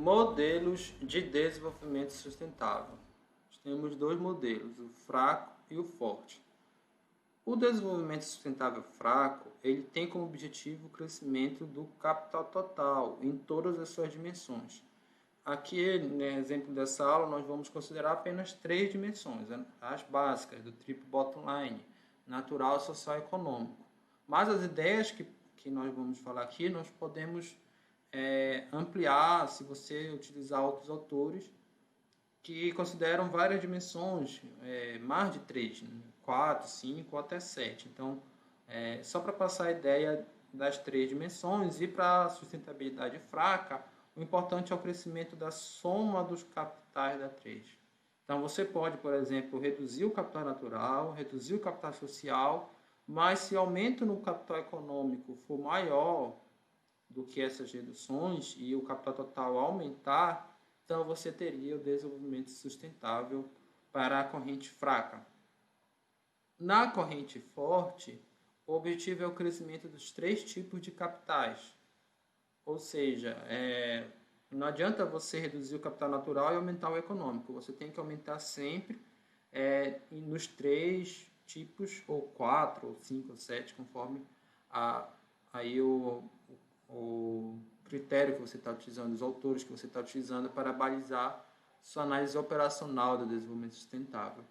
Modelos de desenvolvimento sustentável. Temos dois modelos, o fraco e o forte. O desenvolvimento sustentável fraco, ele tem como objetivo o crescimento do capital total em todas as suas dimensões. Aqui, no exemplo dessa aula, nós vamos considerar apenas três dimensões, as básicas, do triplo bottom line, natural, social e econômico. Mas as ideias que nós vamos falar aqui, nós podemos ampliar se você utilizar outros autores que consideram várias dimensões, mais de três, né? 4, 5 até 7. Então, só para passar a ideia das três dimensões, e para a sustentabilidade fraca, o importante é o crescimento da soma dos capitais da três. Então, você pode, por exemplo, reduzir o capital natural, reduzir o capital social, mas se o aumento no capital econômico for maior do que essas reduções e o capital total aumentar, então você teria o desenvolvimento sustentável para a corrente fraca. Na corrente forte, o objetivo é o crescimento dos três tipos de capitais. Ou seja, não adianta você reduzir o capital natural e aumentar o econômico. Você tem que aumentar sempre nos três tipos, ou 4, ou 5, ou 7, conforme aí o critério que você está utilizando, os autores que você está utilizando para balizar sua análise operacional do desenvolvimento sustentável.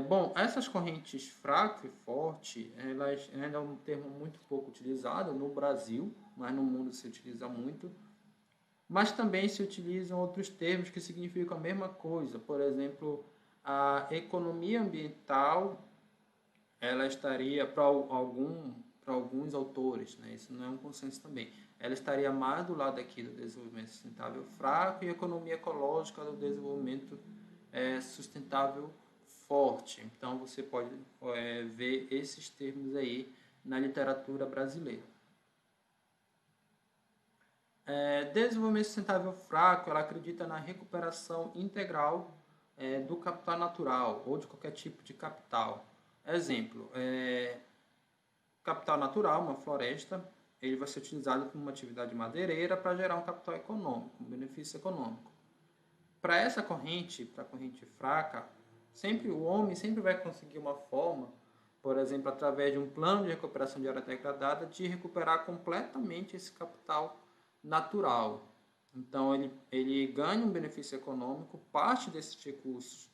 Bom, essas correntes fraco e forte, elas ainda é um termo muito pouco utilizado no Brasil, mas no mundo se utiliza muito. Mas também se utilizam outros termos que significam a mesma coisa. Por exemplo, a economia ambiental, ela estaria para alguns autores, né? Isso não é um consenso também. Ela estaria mais do lado aqui do desenvolvimento sustentável fraco e a economia ecológica do desenvolvimento sustentável forte. Então você pode ver esses termos aí na literatura brasileira. Desenvolvimento sustentável fraco, ela acredita na recuperação integral do capital natural ou de qualquer tipo de capital. Exemplo, capital natural, uma floresta, ele vai ser utilizado como uma atividade madeireira para gerar um capital econômico, um benefício econômico. Para essa corrente, para a corrente fraca, o homem sempre vai conseguir uma forma, por exemplo, através de um plano de recuperação de área degradada, de recuperar completamente esse capital natural. Então, ele ganha um benefício econômico, parte desses recursos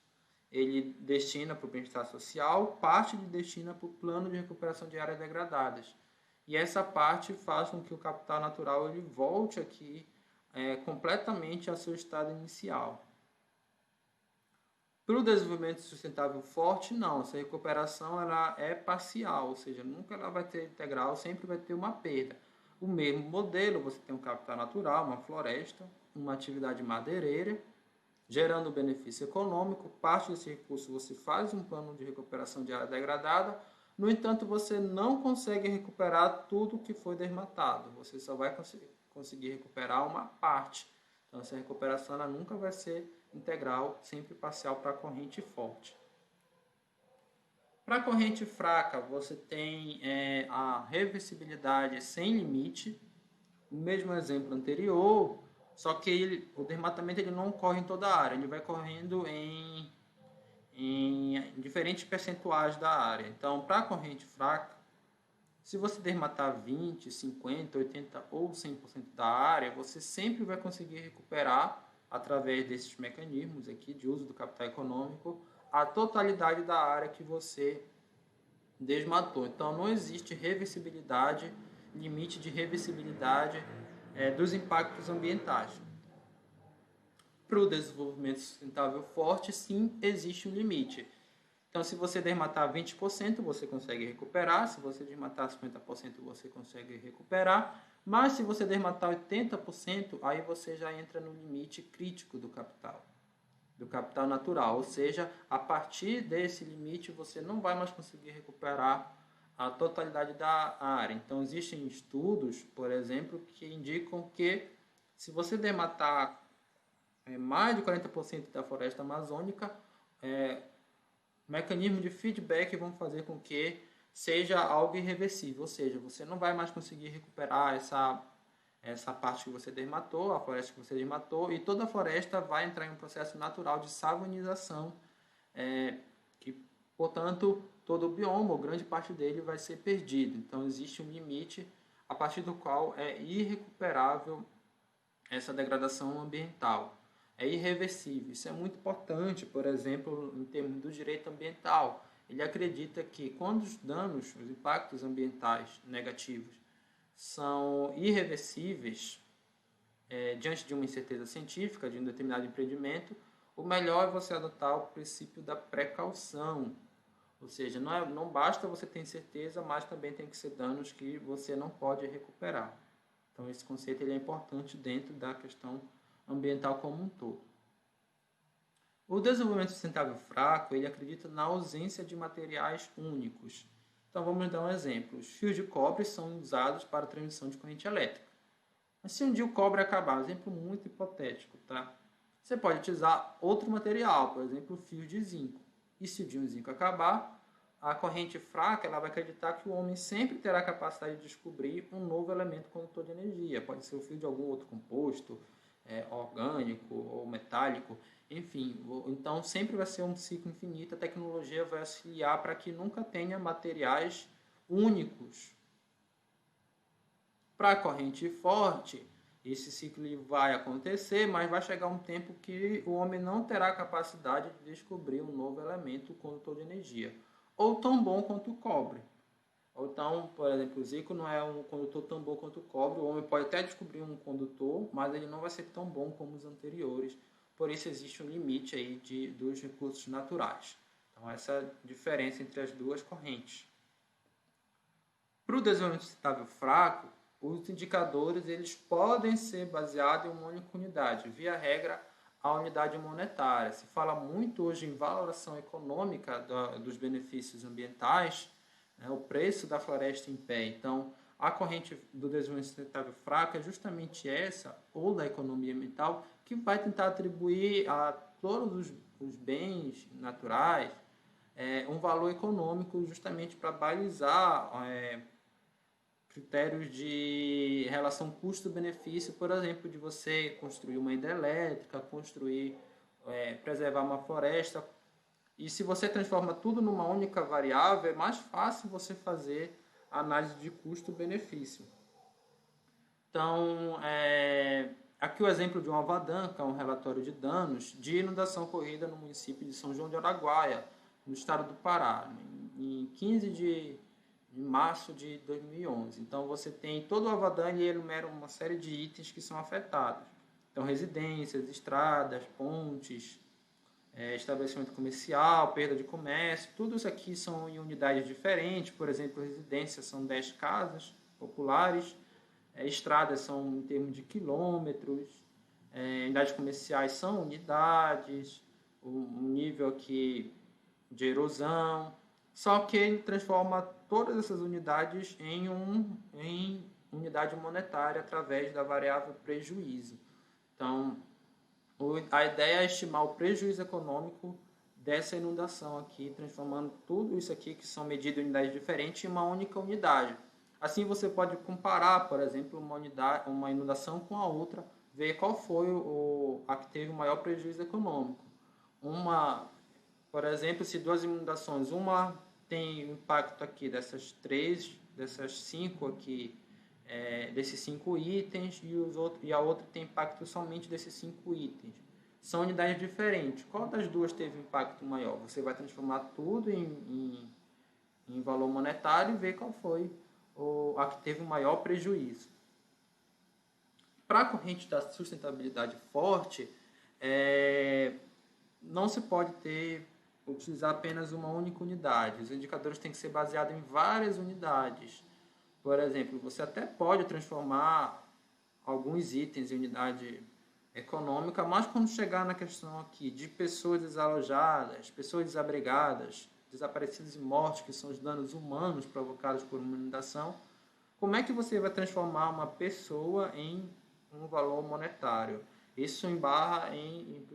ele destina para o bem-estar social, parte ele destina para o plano de recuperação de áreas degradadas. E essa parte faz com que o capital natural ele volte aqui completamente ao seu estado inicial. Para o desenvolvimento sustentável forte, não. Essa recuperação ela é parcial, ou seja, nunca ela vai ter integral, sempre vai ter uma perda. O mesmo modelo, você tem um capital natural, uma floresta, uma atividade madeireira, gerando benefício econômico, parte desse recurso você faz um plano de recuperação de área degradada, no entanto, você não consegue recuperar tudo que foi desmatado, você só vai conseguir recuperar uma parte. Então, essa recuperação ela nunca vai ser integral, sempre parcial para a corrente forte. Para a corrente fraca, você tem a reversibilidade sem limite, o mesmo exemplo anterior, só que o desmatamento ele não ocorre em toda a área, ele vai correndo em diferentes percentuais da área. Então, para a corrente fraca, se você desmatar 20, 50, 80 ou 100% da área, você sempre vai conseguir recuperar, através desses mecanismos aqui de uso do capital econômico, a totalidade da área que você desmatou. Então, não existe reversibilidade, limite de reversibilidade dos impactos ambientais. Para o desenvolvimento sustentável forte, sim, existe um limite. Então, se você desmatar 20%, você consegue recuperar. Se você desmatar 50%, você consegue recuperar. Mas se você desmatar 80%, aí você já entra no limite crítico do capital natural. Ou seja, a partir desse limite, você não vai mais conseguir recuperar a totalidade da área. Então, existem estudos, por exemplo, que indicam que se você desmatar mais de 40% da floresta amazônica, mecanismos de feedback vão fazer com que seja algo irreversível, ou seja, você não vai mais conseguir recuperar essa parte que você desmatou, a floresta que você desmatou, e toda a floresta vai entrar em um processo natural de savanização, que, portanto, todo o bioma, ou grande parte dele, vai ser perdido. Então, existe um limite a partir do qual é irrecuperável essa degradação ambiental. É irreversível. Isso é muito importante, por exemplo, em termos do direito ambiental. Ele acredita que quando os danos, os impactos ambientais negativos são irreversíveis, diante de uma incerteza científica, de um determinado empreendimento, o melhor é você adotar o princípio da precaução. Ou seja, não basta você ter certeza, mas também tem que ser danos que você não pode recuperar. Então, esse conceito ele é importante dentro da questão ambiental como um todo. O desenvolvimento sustentável fraco, ele acredita na ausência de materiais únicos. Então, vamos dar um exemplo. Os fios de cobre são usados para a transmissão de corrente elétrica. Mas se um dia o cobre acabar, um exemplo muito hipotético, tá? Você pode utilizar outro material, por exemplo, fios de zinco. E se o dia o zinco acabar, a corrente fraca ela vai acreditar que o homem sempre terá a capacidade de descobrir um novo elemento condutor de energia. Pode ser o fio de algum outro composto, orgânico ou metálico, enfim. Então, sempre vai ser um ciclo infinito. A tecnologia vai auxiliar para que nunca tenha materiais únicos. Para a corrente forte, esse ciclo vai acontecer, mas vai chegar um tempo que o homem não terá a capacidade de descobrir um novo elemento condutor de energia, ou tão bom quanto o cobre. Ou então, por exemplo, o zinco não é um condutor tão bom quanto o cobre. O homem pode até descobrir um condutor, mas ele não vai ser tão bom como os anteriores. Por isso existe um limite aí dos recursos naturais. Então, essa é a diferença entre as duas correntes. Para o desenvolvimento sustentável fraco, os indicadores eles podem ser baseados em uma única unidade, via regra, a unidade monetária. Se fala muito hoje em valoração econômica dos benefícios ambientais, o preço da floresta em pé. Então, a corrente do desenvolvimento sustentável fraco é justamente essa, ou da economia ambiental, que vai tentar atribuir a todos os bens naturais um valor econômico justamente para balizar critérios de relação custo-benefício, por exemplo, de você construir uma hidrelétrica, preservar uma floresta. E se você transforma tudo numa única variável, é mais fácil você fazer a análise de custo-benefício. Então, aqui o exemplo de uma Avadanca, um relatório de danos de inundação ocorrida no município de São João de Araguaia, no estado do Pará, em 15 de março de 2011. Então, você tem todo o Avadanca e enumera uma série de itens que são afetados. Então, residências, estradas, pontes, estabelecimento comercial, perda de comércio, tudo isso aqui são em unidades diferentes. Por exemplo, residências são 10 casas populares, estradas são em termos de quilômetros, unidades comerciais são unidades, um nível aqui de erosão, só que ele transforma todas essas unidades em unidade monetária através da variável prejuízo. Então, a ideia é estimar o prejuízo econômico dessa inundação aqui, transformando tudo isso aqui, que são medidas em unidades diferentes, em uma única unidade. Assim você pode comparar, por exemplo, uma inundação com a outra, ver qual foi a que teve o maior prejuízo econômico. Por exemplo, se duas inundações, uma tem impacto aqui dessas 5 aqui, desses 5 itens, e a outra tem impacto somente desses 5 itens. São unidades diferentes. Qual das duas teve impacto maior? Você vai transformar tudo em valor monetário e ver qual foi a que teve o maior prejuízo. Para a corrente da sustentabilidade forte, não se pode utilizar apenas uma única unidade. Os indicadores têm que ser baseados em várias unidades. Por exemplo, você até pode transformar alguns itens em unidade econômica, mas quando chegar na questão aqui de pessoas desalojadas, pessoas desabrigadas, desaparecidos e mortos, que são os danos humanos provocados por uma inundação, como é que você vai transformar uma pessoa em um valor monetário? Isso embarra em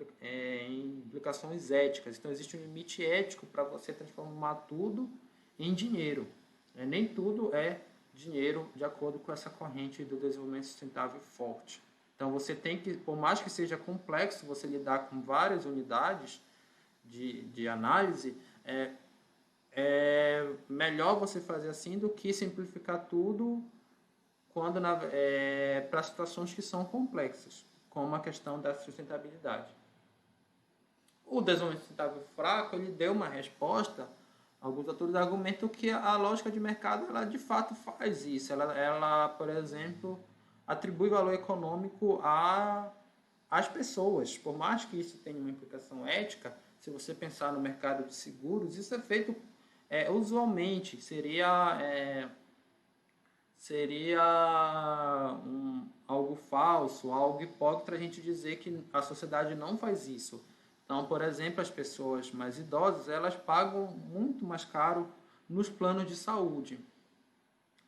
implicações éticas. Então, existe um limite ético para você transformar tudo em dinheiro. Nem tudo é dinheiro de acordo com essa corrente do desenvolvimento sustentável forte. Então, você tem que, por mais que seja complexo você lidar com várias unidades de análise, é melhor você fazer assim do que simplificar tudo quando para situações que são complexas, como a questão da sustentabilidade. O desenvolvimento sustentável fraco, ele deu uma resposta. Alguns autores argumentam que a lógica de mercado, ela de fato faz isso. Ela, por exemplo, atribui valor econômico às pessoas. Por mais que isso tenha uma implicação ética, se você pensar no mercado de seguros, isso é feito usualmente. Seria algo falso, algo hipócrita a gente dizer que a sociedade não faz isso. Então, por exemplo, as pessoas mais idosas, elas pagam muito mais caro nos planos de saúde.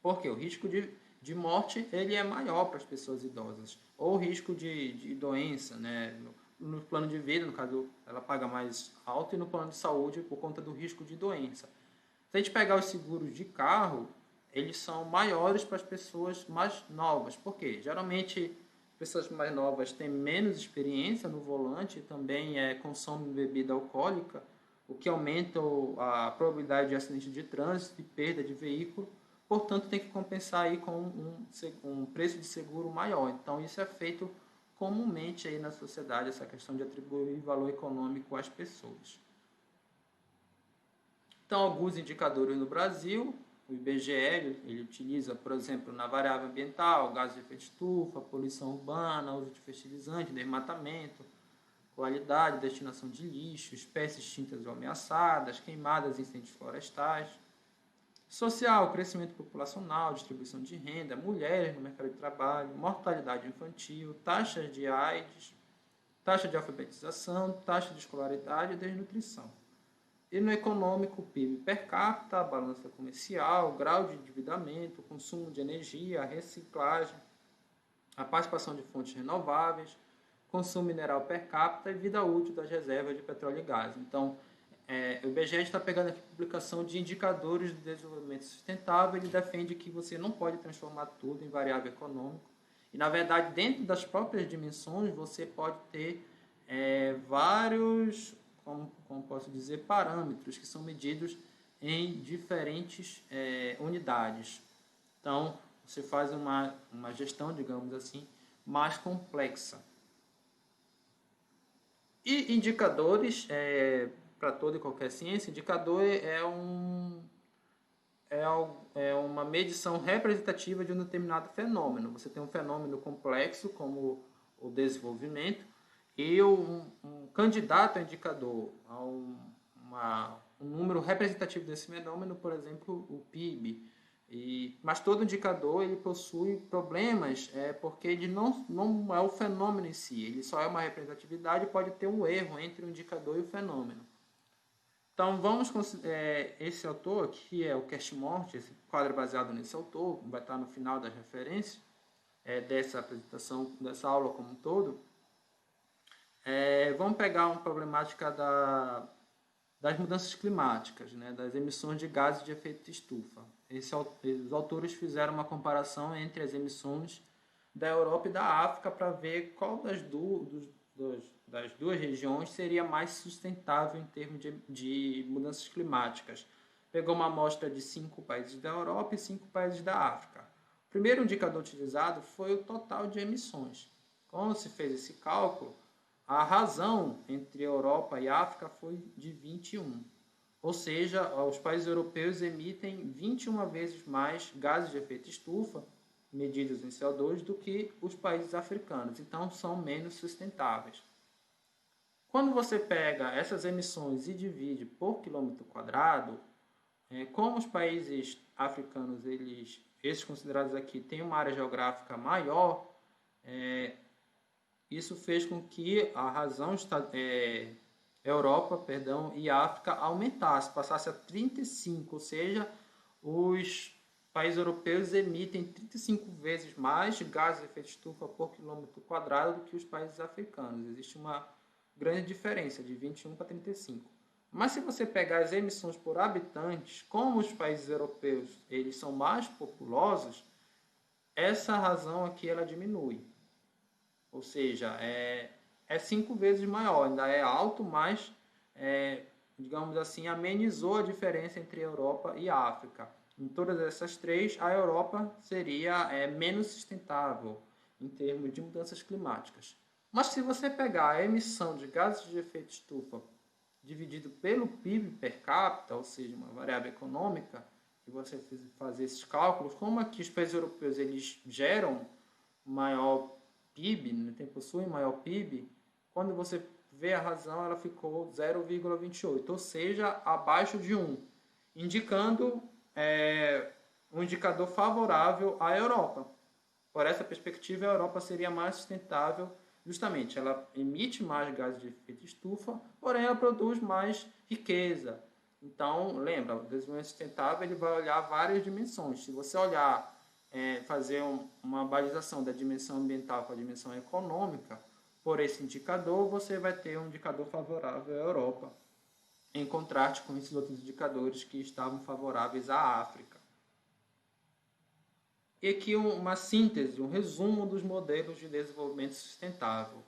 Porque o risco de morte ele é maior para as pessoas idosas. Ou o risco de doença, né? No plano de vida, no caso, ela paga mais alto, e no plano de saúde, por conta do risco de doença. Se a gente pegar os seguros de carro, eles são maiores para as pessoas mais novas. Por quê? Geralmente, pessoas mais novas têm menos experiência no volante, também consomem bebida alcoólica, o que aumenta a probabilidade de acidente de trânsito e perda de veículo. Portanto, tem que compensar aí com um preço de seguro maior. Então, isso é feito comumente aí na sociedade, essa questão de atribuir valor econômico às pessoas. Então, alguns indicadores no Brasil, o IBGE, ele utiliza, por exemplo, na variável ambiental, gases de efeito estufa, poluição urbana, uso de fertilizante, desmatamento, qualidade, destinação de lixo, espécies extintas ou ameaçadas, queimadas e incêndios florestais. Social, crescimento populacional, distribuição de renda, mulheres no mercado de trabalho, mortalidade infantil, taxas de AIDS, taxa de alfabetização, taxa de escolaridade e desnutrição. E no econômico, PIB per capita, balança comercial, grau de endividamento, consumo de energia, reciclagem, a participação de fontes renováveis, consumo mineral per capita e vida útil das reservas de petróleo e gás. Então, o IBGE está pegando aqui a publicação de indicadores de desenvolvimento sustentável. Ele defende que você não pode transformar tudo em variável econômica. E, na verdade, dentro das próprias dimensões, você pode ter vários, como posso dizer, parâmetros que são medidos em diferentes unidades. Então, você faz uma gestão, digamos assim, mais complexa. E indicadores, para toda e qualquer ciência, indicador é uma medição representativa de um determinado fenômeno. Você tem um fenômeno complexo, como o desenvolvimento, e um candidato a indicador, a um número representativo desse fenômeno, por exemplo, o PIB. Mas todo indicador ele possui problemas, porque ele não é o fenômeno em si, ele só é uma representatividade e pode ter um erro entre o indicador e o fenômeno. Então, vamos considerar esse autor, que é o Cashmore, esse quadro baseado nesse autor, vai estar no final das referências dessa apresentação, dessa aula como um todo. Vamos pegar uma problemática das mudanças climáticas, né, das emissões de gases de efeito estufa. Os autores fizeram uma comparação entre as emissões da Europa e da África para ver qual das duas regiões seria mais sustentável em termos de mudanças climáticas. Pegou uma amostra de 5 países da Europa e 5 países da África. O primeiro indicador utilizado foi o total de emissões. Quando se fez esse cálculo, a razão entre Europa e África foi de 21. Ou seja, os países europeus emitem 21 vezes mais gases de efeito estufa, medidos em CO2, do que os países africanos. Então, são menos sustentáveis. Quando você pega essas emissões e divide por quilômetro quadrado, como os países africanos, esses considerados aqui, têm uma área geográfica maior, isso fez com que a razão Europa, e África aumentasse, passasse a 35, ou seja, os países europeus emitem 35 vezes mais gases de efeito estufa por quilômetro quadrado do que os países africanos. Existe uma grande diferença, de 21 para 35. Mas se você pegar as emissões por habitantes, como os países europeus eles são mais populosos, essa razão aqui ela diminui. Ou seja, é 5 vezes maior, ainda é alto, mas, digamos assim, amenizou a diferença entre a Europa e a África. Em todas essas três, a Europa seria menos sustentável em termos de mudanças climáticas. Mas se você pegar a emissão de gases de efeito estufa dividido pelo PIB per capita, ou seja, uma variável econômica, e você fazer esses cálculos, como aqui os países europeus eles geram maior PIB, né, possuem maior PIB, quando você vê a razão, ela ficou 0,28, ou seja, abaixo de 1, indicando um indicador favorável à Europa. Por essa perspectiva, a Europa seria mais sustentável, justamente, ela emite mais gases de efeito estufa, porém ela produz mais riqueza. Então, lembra, o desenvolvimento sustentável ele vai olhar várias dimensões. Se você olhar, fazer uma balização da dimensão ambiental com a dimensão econômica, por esse indicador, você vai ter um indicador favorável à Europa, em contraste com esses outros indicadores que estavam favoráveis à África. E aqui uma síntese, um resumo dos modelos de desenvolvimento sustentável.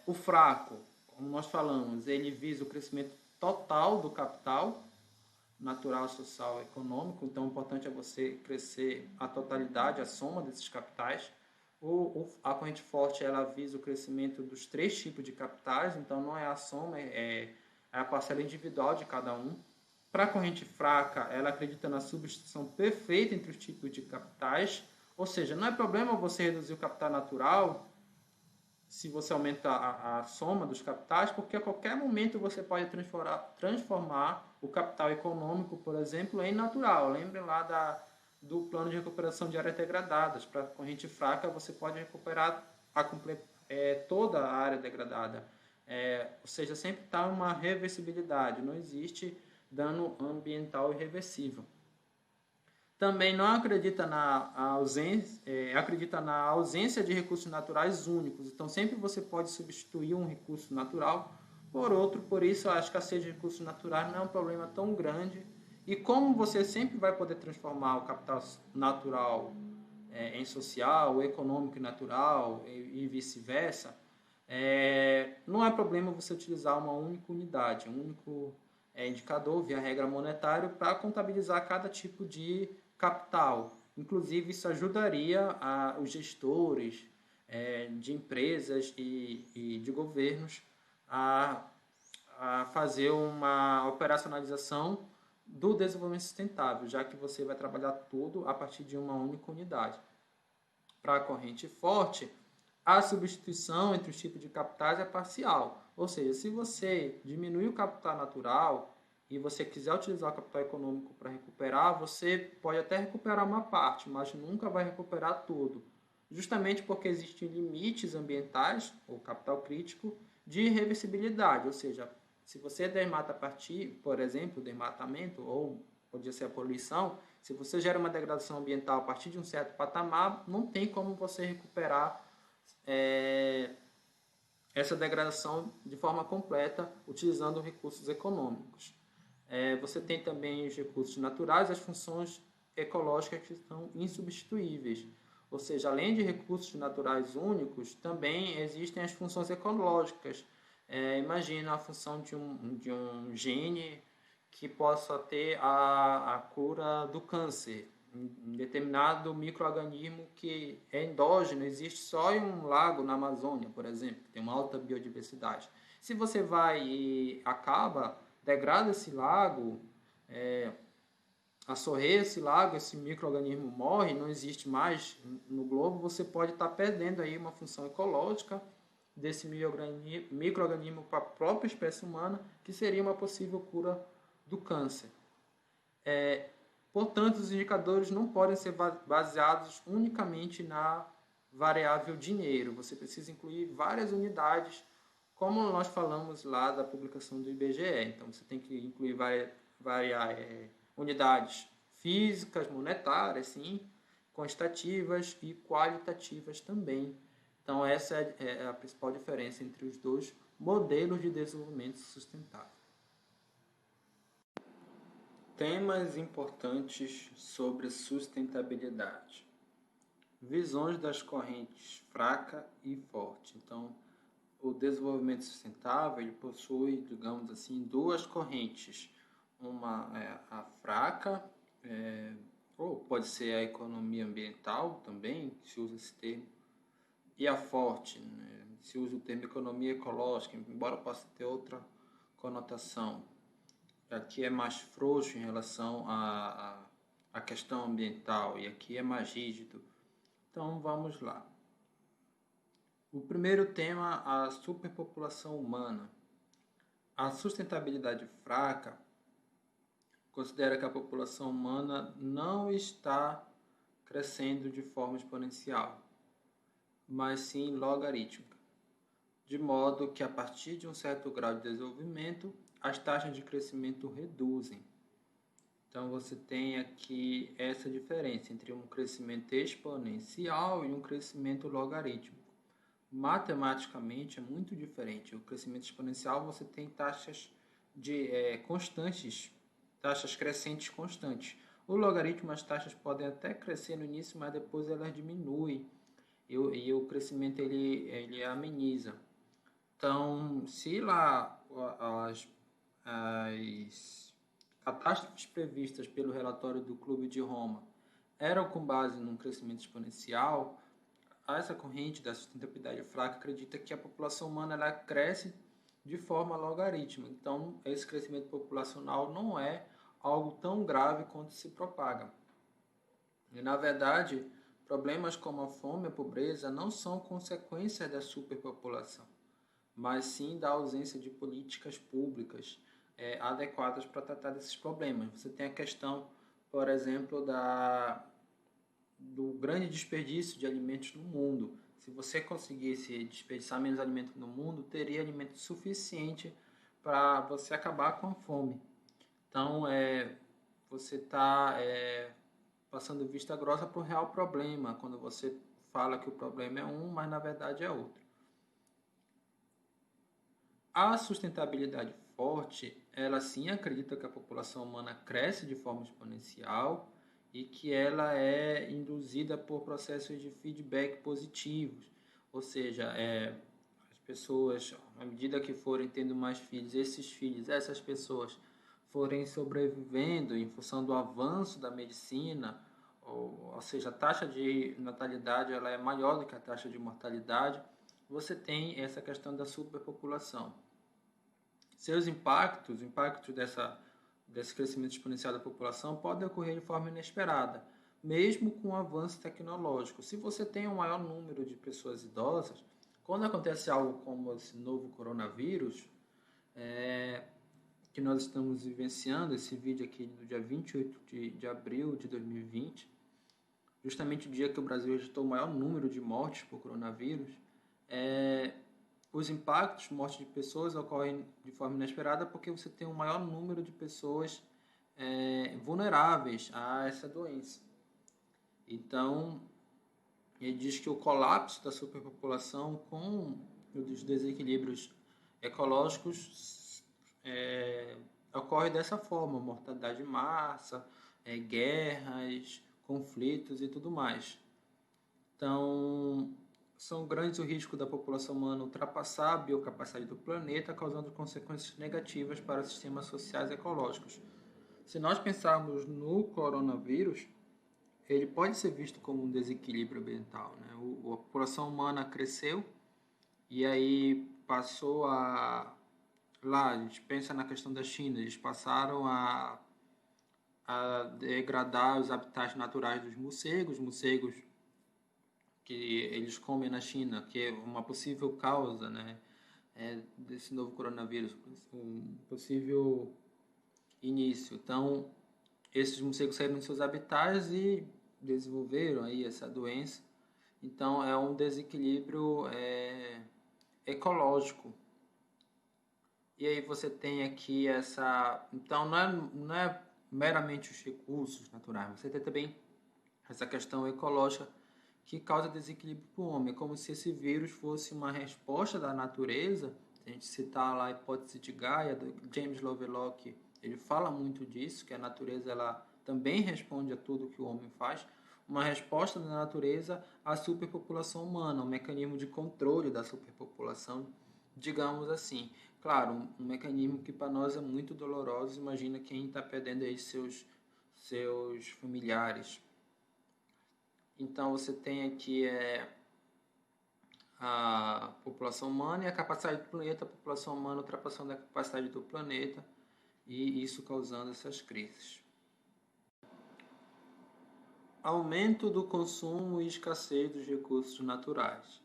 O fraco, como nós falamos, ele visa o crescimento total do capital natural, social e econômico. Então, o importante é você crescer a totalidade, a soma desses capitais. A corrente forte ela visa o crescimento dos 3 tipos de capitais. Então, não é a soma, é a parcela individual de cada um. Para a corrente fraca, ela acredita na substituição perfeita entre os tipos de capitais, ou seja, não é problema você reduzir o capital natural se você aumenta a soma dos capitais, porque a qualquer momento você pode transformar o capital econômico, por exemplo, em natural. Lembre lá do plano de recuperação de áreas degradadas. Para a corrente fraca, você pode recuperar toda a área degradada. Ou seja, sempre está uma reversibilidade, não existe dano ambiental irreversível. Também não acredita acredita na ausência de recursos naturais únicos. Então, sempre você pode substituir um recurso natural por outro. Por isso, a escassez de recursos naturais não é um problema tão grande. E como você sempre vai poder transformar o capital natural em social, o econômico e natural e vice-versa, não é problema você utilizar uma única unidade, um único indicador via regra monetária para contabilizar cada tipo de capital. Inclusive, isso ajudaria os gestores de empresas e de governos a fazer uma operacionalização do desenvolvimento sustentável, já que você vai trabalhar tudo a partir de uma única unidade. Para a corrente forte, a substituição entre os tipos de capitais é parcial. Ou seja, se você diminuir o capital natural e você quiser utilizar o capital econômico para recuperar, você pode até recuperar uma parte, mas nunca vai recuperar tudo. Justamente porque existem limites ambientais, ou capital crítico, de reversibilidade. Ou seja, se você desmata a partir, por exemplo, desmatamento, ou podia ser a poluição, se você gera uma degradação ambiental a partir de um certo patamar, não tem como você recuperar essa degradação de forma completa utilizando recursos econômicos. Você tem também os recursos naturais, as funções ecológicas que são insubstituíveis. Ou seja, além de recursos naturais únicos, também existem as funções ecológicas. Imagina a função de um gene que possa ter a cura do câncer. Um determinado micro-organismo que é endógeno, existe só em um lago na Amazônia, por exemplo, que tem uma alta biodiversidade. Se você vai e degrada esse lago, assorreia esse lago, esse micro-organismo morre, não existe mais no globo, você pode estar perdendo aí uma função ecológica desse micro-organismo para a própria espécie humana, que seria uma possível cura do câncer. Portanto, os indicadores não podem ser baseados unicamente na variável dinheiro. Você precisa incluir várias unidades, como nós falamos lá da publicação do IBGE. Então, você tem que incluir unidades físicas, monetárias, sim, quantitativas e qualitativas também. Então, essa é a principal diferença entre os dois modelos de desenvolvimento sustentável. Temas importantes sobre sustentabilidade. Visões das correntes fraca e forte. Então, o desenvolvimento sustentável ele possui, digamos assim, duas correntes. Uma é a fraca, ou pode ser a economia ambiental também, se usa esse termo, e a forte, né? Se usa o termo economia ecológica, embora possa ter outra conotação. Aqui é mais frouxo em relação à questão ambiental e aqui é mais rígido. Então vamos lá. O primeiro tema, a superpopulação humana. A sustentabilidade fraca considera que a população humana não está crescendo de forma exponencial, mas sim logarítmica, de modo que a partir de um certo grau de desenvolvimento, as taxas de crescimento reduzem. Então você tem aqui essa diferença entre um crescimento exponencial e um crescimento logarítmico. Matematicamente é muito diferente. O crescimento exponencial você tem taxas constantes, taxas crescentes constantes. O logaritmo, as taxas podem até crescer no início, mas depois elas diminuem e o crescimento ele ameniza. Então, se lá as catástrofes previstas pelo relatório do Clube de Roma eram com base num crescimento exponencial, essa corrente da sustentabilidade fraca acredita que a população humana ela cresce de forma logarítmica. Então, esse crescimento populacional não é algo tão grave quanto se propaga. E, na verdade, problemas como a fome e a pobreza não são consequência da superpopulação, mas sim da ausência de políticas públicas adequadas para tratar desses problemas. Você tem a questão, por exemplo, do grande desperdício de alimentos no mundo. Se você conseguisse desperdiçar menos alimentos no mundo, teria alimento suficiente para você acabar com a fome. Então, você está passando vista grossa para o real problema, quando você fala que o problema é um, mas na verdade é outro. A sustentabilidade forte, ela sim acredita que a população humana cresce de forma exponencial e que ela é induzida por processos de feedback positivos. Ou seja, as pessoas, à medida que forem tendo mais filhos, essas pessoas forem sobrevivendo em função do avanço da medicina, ou seja, a taxa de natalidade ela é maior do que a taxa de mortalidade, você tem essa questão da superpopulação. Seus impactos, o impacto desse crescimento exponencial da população pode ocorrer de forma inesperada, mesmo com o avanço tecnológico. Se você tem um maior número de pessoas idosas, quando acontece algo como esse novo coronavírus, que nós estamos vivenciando, esse vídeo aqui do dia 28 de abril de 2020, justamente o dia que o Brasil registrou o maior número de mortes por coronavírus, os impactos, morte de pessoas, ocorrem de forma inesperada porque você tem um maior número de pessoas vulneráveis a essa doença. Então, ele diz que o colapso da superpopulação com os desequilíbrios ecológicos ocorre dessa forma, mortalidade em massa, guerras, conflitos e tudo mais. Então, são grandes o risco da população humana ultrapassar a biocapacidade do planeta, causando consequências negativas para os sistemas sociais e ecológicos. Se nós pensarmos no coronavírus, ele pode ser visto como um desequilíbrio ambiental, né? A população humana cresceu e aí passou a gente pensa na questão da China, eles passaram a degradar os habitats naturais dos morcegos que eles comem na China, que é uma possível causa, né, desse novo coronavírus, um possível início. Então, esses morcegos saíram dos seus habitats e desenvolveram aí essa doença. Então, é um desequilíbrio ecológico. E aí você tem aqui essa... Então, não é meramente os recursos naturais, você tem também essa questão ecológica que causa desequilíbrio para o homem. É como se esse vírus fosse uma resposta da natureza. Se a gente citar lá a hipótese de Gaia, do James Lovelock ele fala muito disso, que a natureza ela também responde a tudo que o homem faz, uma resposta da natureza à superpopulação humana, um mecanismo de controle da superpopulação, digamos assim. Claro, um mecanismo que para nós é muito doloroso. Imagina quem está perdendo aí seus familiares. Então você tem aqui a população humana e a capacidade do planeta, a população humana ultrapassando a capacidade do planeta e isso causando essas crises. Aumento do consumo e escassez dos recursos naturais.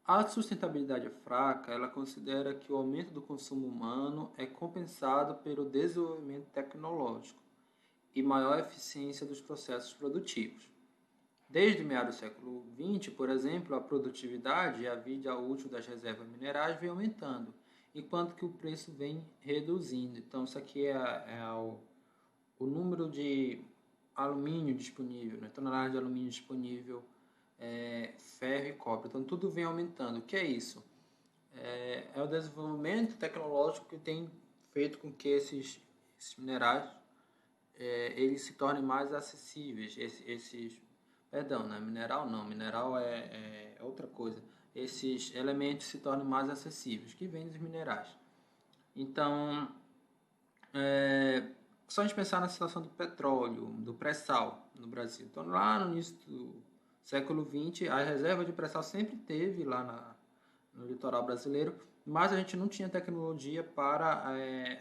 A sustentabilidade fraca, ela considera que o aumento do consumo humano é compensado pelo desenvolvimento tecnológico e maior eficiência dos processos produtivos. Desde meados do século XX, por exemplo, a produtividade e a vida útil das reservas minerais vem aumentando, enquanto que o preço vem reduzindo. Então, isso aqui é o número de alumínio disponível, né? Toneladas de alumínio disponível, ferro e cobre. Então, tudo vem aumentando. O que é isso? É o desenvolvimento tecnológico que tem feito com que esses minerais eles se tornem mais acessíveis. Perdão, não é mineral não, mineral é outra coisa. Esses elementos se tornam mais acessíveis, que vêm dos minerais. Então, só a gente pensar na situação do petróleo, do pré-sal no Brasil. Então, lá no início do século XX, a reserva de pré-sal sempre teve lá no litoral brasileiro, mas a gente não tinha tecnologia para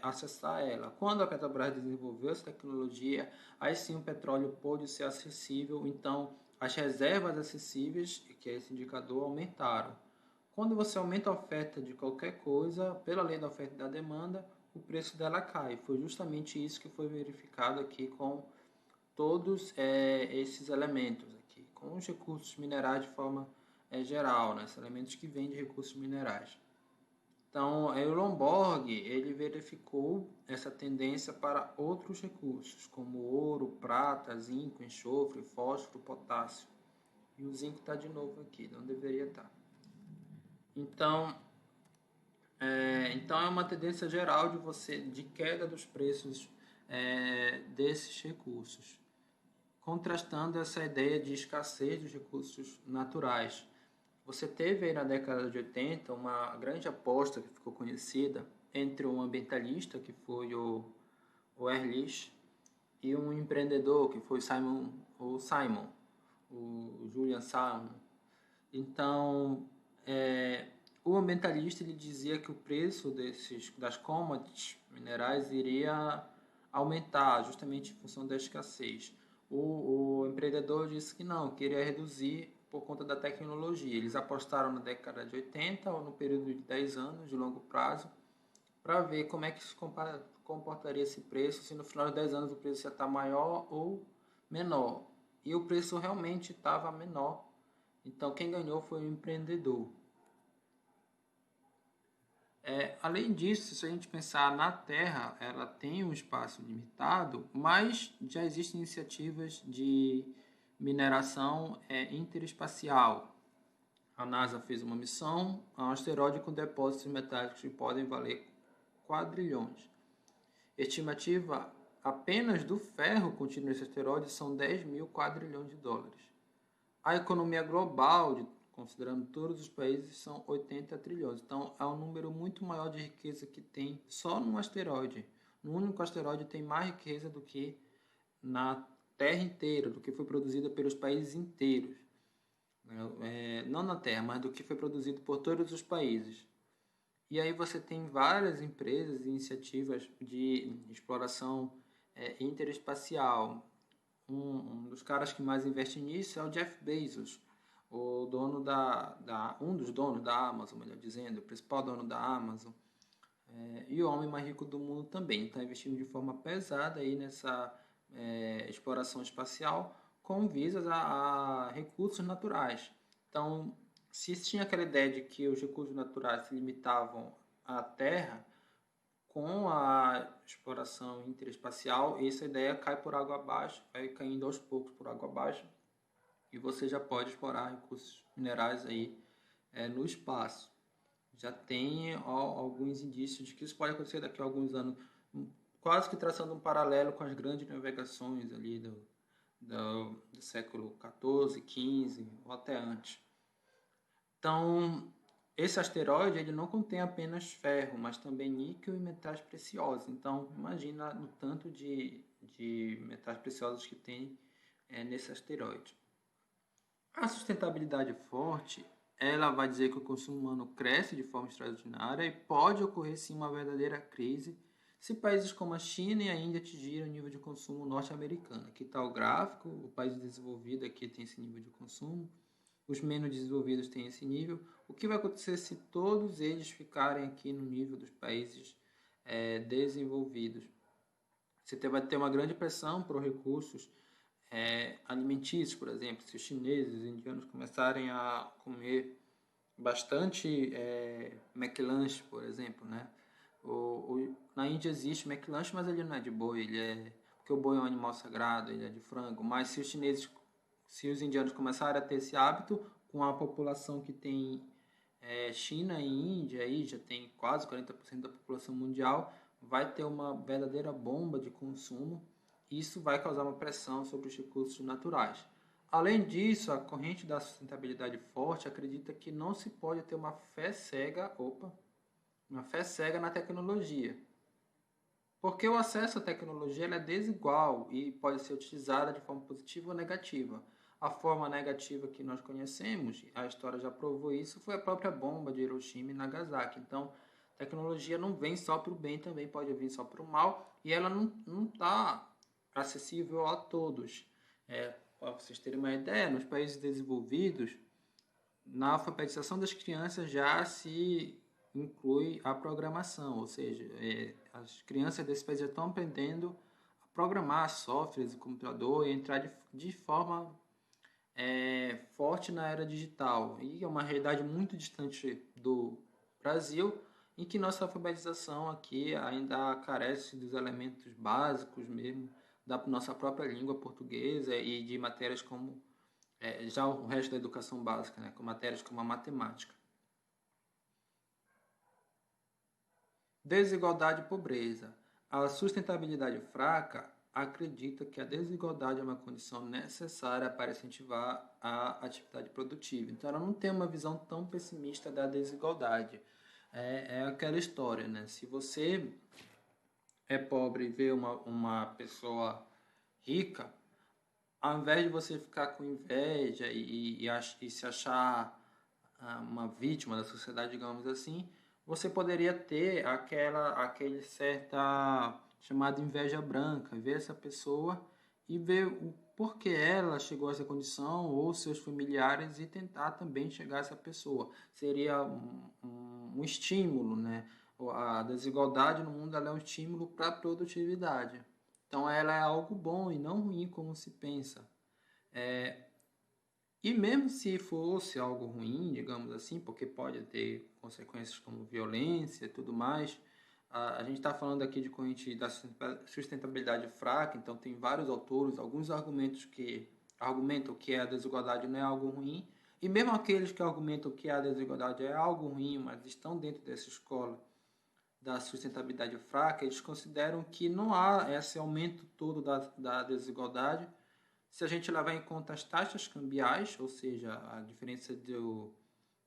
acessar ela. Quando a Petrobras desenvolveu essa tecnologia, aí sim o petróleo pôde ser acessível, então as reservas acessíveis, que é esse indicador, aumentaram. Quando você aumenta a oferta de qualquer coisa, pela lei da oferta e da demanda, o preço dela cai. Foi justamente isso que foi verificado aqui com todos esses elementos aqui, com os recursos minerais de forma geral, né? Esses elementos que vêm de recursos minerais. Então, o Lomborg ele verificou essa tendência para outros recursos, como ouro, prata, zinco, enxofre, fósforo, potássio. E o zinco está de novo aqui, não deveria estar. Então é uma tendência geral de queda dos preços desses recursos, contrastando essa ideia de escassez dos recursos naturais. Você teve aí na década de 80 uma grande aposta que ficou conhecida entre um ambientalista, que foi o Ehrlich, e um empreendedor, que foi o Julian Simon. Então, o ambientalista ele dizia que o preço das commodities minerais iria aumentar justamente em função da escassez. O empreendedor disse que não, queria reduzir por conta da tecnologia. Eles apostaram na década de 80 ou no período de 10 anos de longo prazo para ver como é que se comportaria esse preço, se no final de 10 anos o preço ia estar maior ou menor. E o preço realmente estava menor. Então quem ganhou foi o empreendedor. Além disso, se a gente pensar na Terra, ela tem um espaço limitado, mas já existem iniciativas de mineração interespacial. A NASA fez uma missão a um asteroide com depósitos metálicos que podem valer quadrilhões. Estimativa apenas do ferro contido nesse asteroide são 10 mil quadrilhões de dólares. A economia global, considerando todos os países, são 80 trilhões. Então, é um número muito maior de riqueza que tem só num asteroide. No único asteroide tem mais riqueza do que na Terra inteira, do que foi produzida pelos países inteiros. Não na Terra, mas do que foi produzido por todos os países. E aí você tem várias empresas e iniciativas de exploração interespacial. Um dos caras que mais investe nisso é o Jeff Bezos, o dono um dos donos da Amazon, melhor dizendo, o principal dono da Amazon, e o homem mais rico do mundo também. Está investindo de forma pesada aí nessa exploração espacial com visas a recursos naturais. Então, se tinha aquela ideia de que os recursos naturais se limitavam à Terra, com a exploração interespacial, essa ideia cai por água abaixo, vai caindo aos poucos por água abaixo, e você já pode explorar recursos minerais aí no espaço. Já tem alguns indícios de que isso pode acontecer daqui a alguns anos. quase que traçando um paralelo com as grandes navegações ali do século XIV, XV ou até antes. Então, esse asteroide ele não contém apenas ferro, mas também níquel e metais preciosos. Então, imagina o tanto de metais preciosos que tem nesse asteroide. A sustentabilidade forte, ela vai dizer que o consumo humano cresce de forma extraordinária e pode ocorrer sim uma verdadeira crise se países como a China e a Índia atingirem o nível de consumo norte-americano. Aqui está o gráfico, o país desenvolvido aqui tem esse nível de consumo, os menos desenvolvidos têm esse nível. O que vai acontecer se todos eles ficarem aqui no nível dos países desenvolvidos? Você vai ter uma grande pressão por recursos alimentícios, por exemplo. Se os chineses, os indianos começarem a comer bastante McLanche, por exemplo, né? Na Índia existe McLanche, mas ele não é de boi, porque o boi é um animal sagrado, ele é de frango. Mas se os indianos começarem a ter esse hábito, com a população que tem China e Índia, aí já tem quase 40% da população mundial, vai ter uma verdadeira bomba de consumo. Isso vai causar uma pressão sobre os recursos naturais. Além disso, a corrente da sustentabilidade forte acredita que não se pode ter uma fé cega na tecnologia. Porque o acesso à tecnologia é desigual e pode ser utilizada de forma positiva ou negativa. A forma negativa que nós conhecemos, a história já provou isso, foi a própria bomba de Hiroshima e Nagasaki. Então, tecnologia não vem só para o bem, também pode vir só para o mal, e ela não está acessível a todos. Para vocês terem uma ideia, nos países desenvolvidos, na alfabetização das crianças já se inclui a programação, ou seja, as crianças desse país já estão aprendendo a programar softwares e computador e entrar de forma forte na era digital. E é uma realidade muito distante do Brasil, em que nossa alfabetização aqui ainda carece dos elementos básicos mesmo da nossa própria língua portuguesa e de matérias como já o resto da educação básica, né, com matérias como a matemática. Desigualdade e pobreza. A sustentabilidade fraca acredita que a desigualdade é uma condição necessária para incentivar a atividade produtiva. Então, ela não tem uma visão tão pessimista da desigualdade. É aquela história, né? Se você é pobre e vê uma pessoa rica, ao invés de você ficar com inveja e se achar uma vítima da sociedade, digamos assim, você poderia ter aquele certa chamada inveja branca, ver essa pessoa e ver o porquê ela chegou a essa condição ou seus familiares e tentar também chegar a essa pessoa. Seria um estímulo, né? A desigualdade no mundo ela é um estímulo para a produtividade. Então ela é algo bom e não ruim como se pensa. E mesmo se fosse algo ruim, digamos assim, porque pode ter consequências como violência e tudo mais, a gente está falando aqui de corrente da sustentabilidade fraca, então tem vários autores, alguns argumentam que a desigualdade não é algo ruim, e mesmo aqueles que argumentam que a desigualdade é algo ruim, mas estão dentro dessa escola da sustentabilidade fraca, eles consideram que não há esse aumento todo da desigualdade se a gente levar em conta as taxas cambiais, ou seja, a diferença do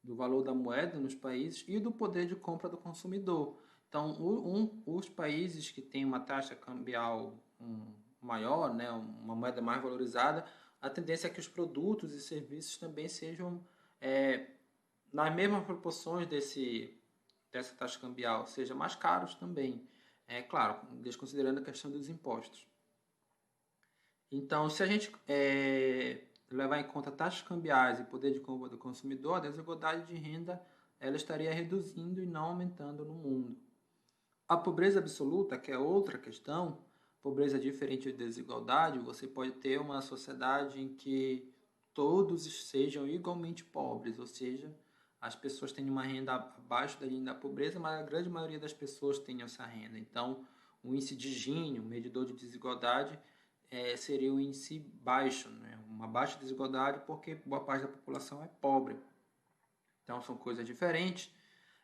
valor da moeda nos países e do poder de compra do consumidor. Então, os países que têm uma taxa cambial maior, né, uma moeda mais valorizada, a tendência é que os produtos e serviços também sejam nas mesmas proporções dessa taxa cambial, seja mais caros também. É claro, desconsiderando a questão dos impostos. Então, se a gente levar em conta taxas cambiais e poder de compra do consumidor, a desigualdade de renda ela estaria reduzindo e não aumentando no mundo. A pobreza absoluta, que é outra questão, pobreza diferente de desigualdade, você pode ter uma sociedade em que todos sejam igualmente pobres, ou seja, as pessoas têm uma renda abaixo da linha da pobreza, mas a grande maioria das pessoas tem essa renda. Então, o índice de Gini, o medidor de desigualdade, seria o índice baixo, né? Uma baixa desigualdade porque boa parte da população é pobre. Então, são coisas diferentes.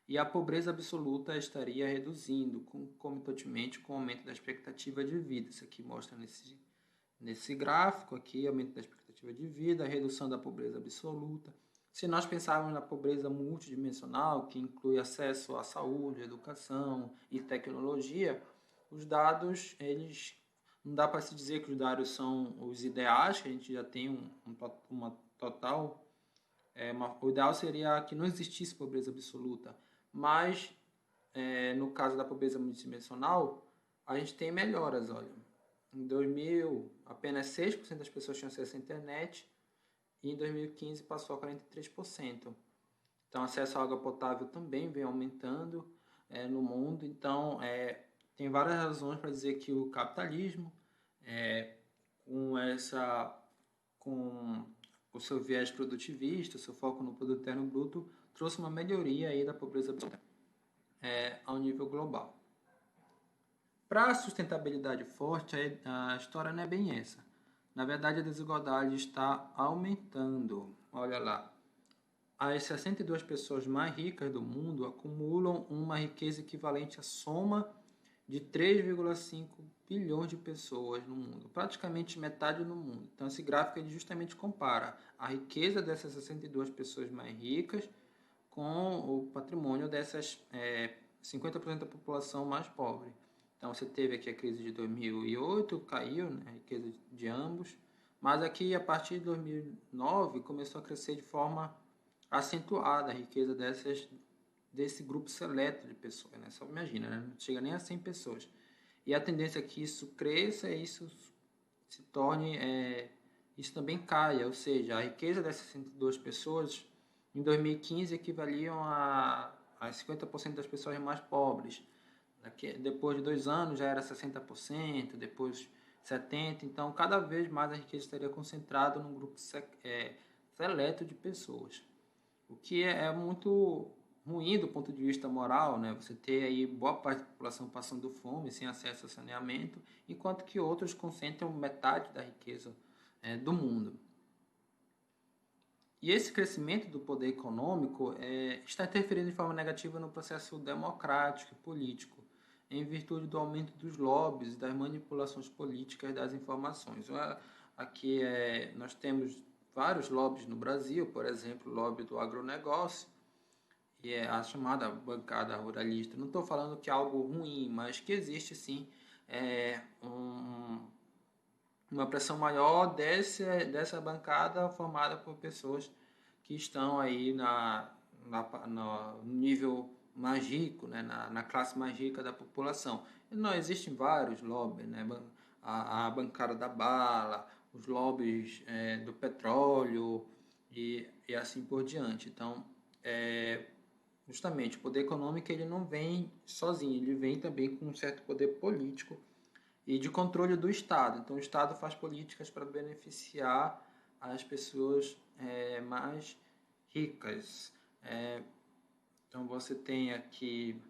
e a pobreza absoluta estaria reduzindo concomitantemente com o aumento da expectativa de vida. Isso aqui mostra nesse gráfico aqui, aumento da expectativa de vida, redução da pobreza absoluta. Se nós pensarmos na pobreza multidimensional, que inclui acesso à saúde, educação e tecnologia, os dados, eles não dá para se dizer que os dados são os ideais, que a gente já tem uma total... o ideal seria que não existisse pobreza absoluta, mas no caso da pobreza multidimensional, a gente tem melhoras, olha. Em 2000, apenas 6% das pessoas tinham acesso à internet, e em 2015 passou a 43%. Então, acesso à água potável também vem aumentando no mundo. Então, tem várias razões para dizer que o capitalismo, com o seu viés produtivista, o seu foco no produto interno bruto, trouxe uma melhoria aí da pobreza ao nível global. Para a sustentabilidade forte, a história não é bem essa. Na verdade, a desigualdade está aumentando. Olha lá. As 62 pessoas mais ricas do mundo acumulam uma riqueza equivalente à soma de 3,5 bilhões de pessoas no mundo, praticamente metade no mundo. Então, esse gráfico ele justamente compara a riqueza dessas 62 pessoas mais ricas com o patrimônio dessas 50% da população mais pobre. Então, você teve aqui a crise de 2008, caiu, né, a riqueza de ambos, mas aqui, a partir de 2009, começou a crescer de forma acentuada a riqueza desse grupo seleto de pessoas, né? Só imagina, né? Não chega nem a 100 pessoas. E a tendência é que isso cresça e isso se torne, isso também caia, ou seja, a riqueza dessas 62 pessoas, em 2015, equivaliam a 50% das pessoas mais pobres. Depois de 2 anos já era 60%, depois 70%, então cada vez mais a riqueza estaria concentrada num grupo seleto de pessoas. O que é muito ruim do ponto de vista moral, né? Você ter aí boa parte da população passando fome, sem acesso a saneamento, enquanto que outros concentram metade da riqueza do mundo. E esse crescimento do poder econômico está interferindo de forma negativa no processo democrático e político, em virtude do aumento dos lobbies e das manipulações políticas das informações. Aqui nós temos vários lobbies no Brasil, por exemplo, o lobby do agronegócio, e a chamada bancada ruralista. Não estou falando que é algo ruim, mas que existe sim uma pressão maior dessa bancada formada por pessoas que estão aí no nível mais rico, né, na classe mais rica da população. E não existem vários lobbies, né, a bancada da bala, os lobbies do petróleo e assim por diante. Então, justamente, o poder econômico ele não vem sozinho, ele vem também com um certo poder político e de controle do Estado. Então, o Estado faz políticas para beneficiar as pessoas mais ricas. Então, você tem aqui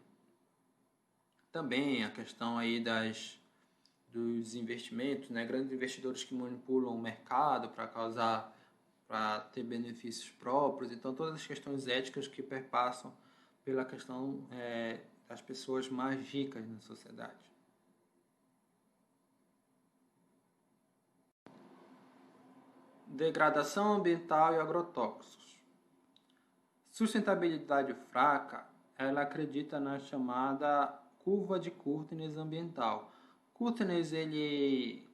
também a questão aí dos investimentos, né? Grandes investidores que manipulam o mercado para ter benefícios próprios. Então, todas as questões éticas que perpassam pela questão das pessoas mais ricas na sociedade. Degradação ambiental e agrotóxicos. Sustentabilidade fraca, ela acredita na chamada curva de Kurtnes ambiental. Kurtnes, ele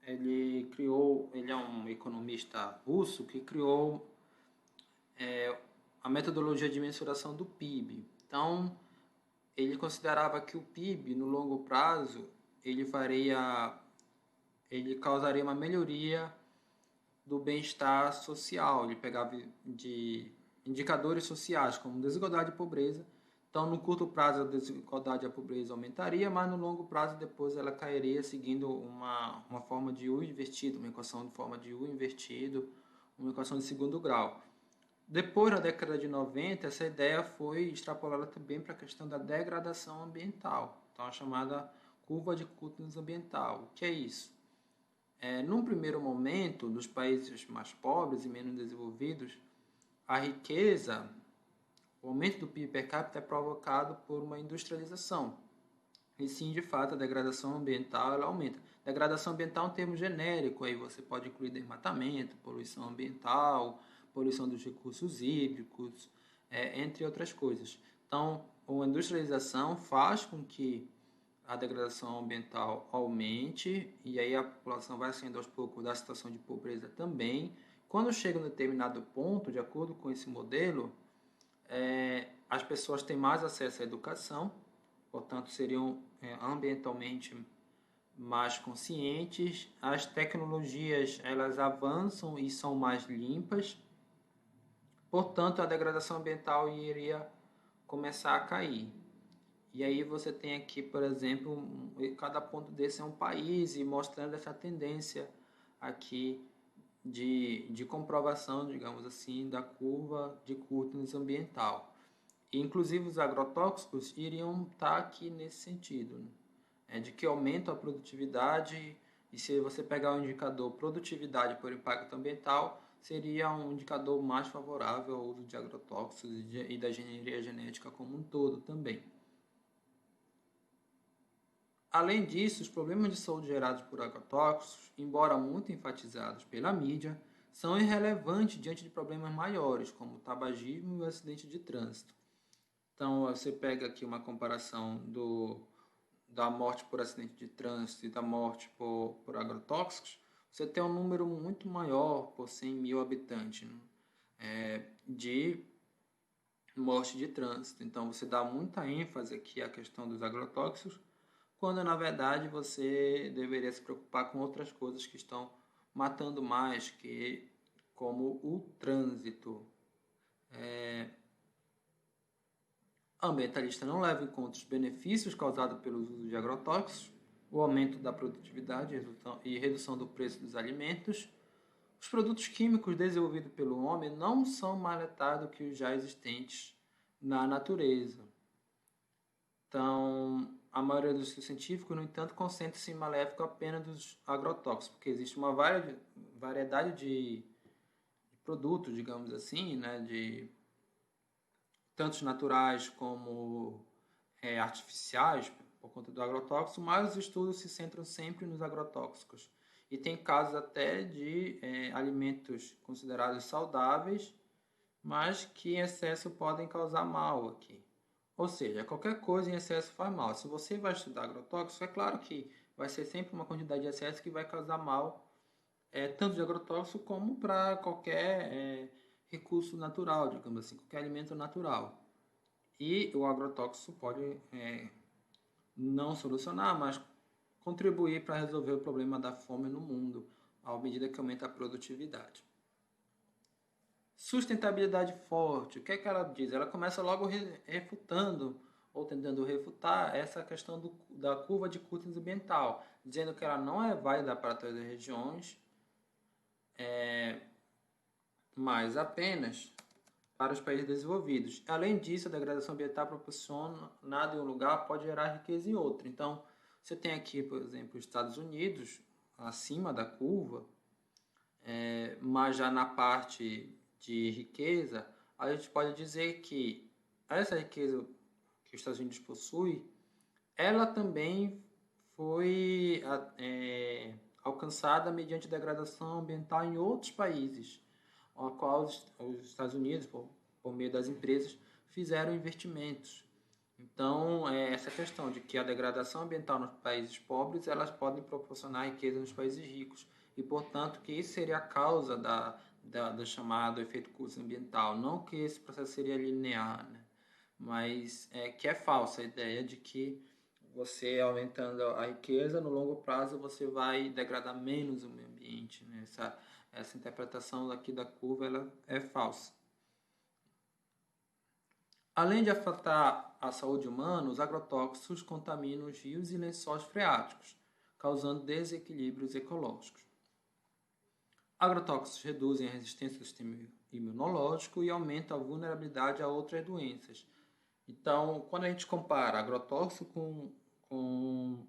é um economista russo que criou a metodologia de mensuração do PIB. Então, ele considerava que o PIB, no longo prazo, ele causaria uma melhoria do bem-estar social. Ele pegava de indicadores sociais, como desigualdade e pobreza. Então, no curto prazo, a desigualdade e a pobreza aumentaria, mas no longo prazo, depois ela cairia seguindo uma forma de U invertido, uma equação de forma de U invertido, uma equação de segundo grau. Depois, na década de 90, essa ideia foi extrapolada também para a questão da degradação ambiental, então a chamada curva de Kurtnes ambiental. O que é isso? Num primeiro momento, nos países mais pobres e menos desenvolvidos, a riqueza o aumento do PIB per capita é provocado por uma industrialização. E sim, de fato, a degradação ambiental ela aumenta. Degradação ambiental é um termo genérico, aí você pode incluir desmatamento, poluição ambiental, poluição dos recursos hídricos, entre outras coisas. Então, a industrialização faz com que a degradação ambiental aumente e aí a população vai saindo aos poucos da situação de pobreza também. Quando chega em um determinado ponto, de acordo com esse modelo, as pessoas têm mais acesso à educação, portanto seriam ambientalmente mais conscientes, as tecnologias elas avançam e são mais limpas, portanto a degradação ambiental iria começar a cair. E aí você tem aqui, por exemplo, cada ponto desse é um país e mostrando essa tendência aqui de comprovação, digamos assim, da curva de Curtins ambiental. E, inclusive os agrotóxicos iriam estar aqui nesse sentido, né? De que aumentam a produtividade, e se você pegar o indicador produtividade por impacto ambiental, seria um indicador mais favorável ao uso de agrotóxicos e da engenharia genética como um todo também. Além disso, os problemas de saúde gerados por agrotóxicos, embora muito enfatizados pela mídia, são irrelevantes diante de problemas maiores, como o tabagismo e o acidente de trânsito. Então, você pega aqui uma comparação da morte por acidente de trânsito e da morte por agrotóxicos, você tem um número muito maior por 100 mil habitantes, né, de morte de trânsito. Então, você dá muita ênfase aqui à questão dos agrotóxicos, quando na verdade você deveria se preocupar com outras coisas que estão matando mais, como o trânsito. A ambientalista não leva em conta os benefícios causados pelo uso de agrotóxicos, o aumento da produtividade e redução do preço dos alimentos. Os produtos químicos desenvolvidos pelo homem não são mais letais do que os já existentes na natureza. Então, a maioria dos científicos, no entanto, concentra-se em maléfico apenas dos agrotóxicos, porque existe uma variedade de produtos, digamos assim, né, tanto naturais como artificiais, por conta do agrotóxico, mas os estudos se centram sempre nos agrotóxicos. E tem casos até de alimentos considerados saudáveis, mas que em excesso podem causar mal aqui. Ou seja, qualquer coisa em excesso faz mal. Se você vai estudar agrotóxico, é claro que vai ser sempre uma quantidade de excesso que vai causar mal, tanto de agrotóxico como para qualquer recurso natural, digamos assim, qualquer alimento natural. E o agrotóxico pode não solucionar, mas contribuir para resolver o problema da fome no mundo, à medida que aumenta a produtividade. Sustentabilidade forte, o que é que ela diz? Ela começa logo refutando ou tentando refutar essa questão da curva de Curtins ambiental, dizendo que ela não é válida para todas as regiões, mas apenas para os países desenvolvidos. Além disso, a degradação ambiental proporciona nada em um lugar pode gerar riqueza em outro. Então, você tem aqui, por exemplo, os Estados Unidos acima da curva, mas já na parte de riqueza, a gente pode dizer que essa riqueza que os Estados Unidos possui, ela também foi alcançada mediante degradação ambiental em outros países, a qual os Estados Unidos, por meio das empresas, fizeram investimentos. Então, essa questão de que a degradação ambiental nos países pobres, elas podem proporcionar riqueza nos países ricos. E, portanto, que isso seria a causa do chamado efeito custo ambiental. Não que esse processo seria linear, né? Mas que é falsa a ideia de que você aumentando a riqueza, no longo prazo você vai degradar menos o meio ambiente, né? Essa interpretação aqui da curva ela é falsa. Além de afetar a saúde humana, os agrotóxicos contaminam os rios e lençóis freáticos, causando desequilíbrios ecológicos. Agrotóxicos reduzem a resistência do sistema imunológico e aumentam a vulnerabilidade a outras doenças. Então, quando a gente compara agrotóxico com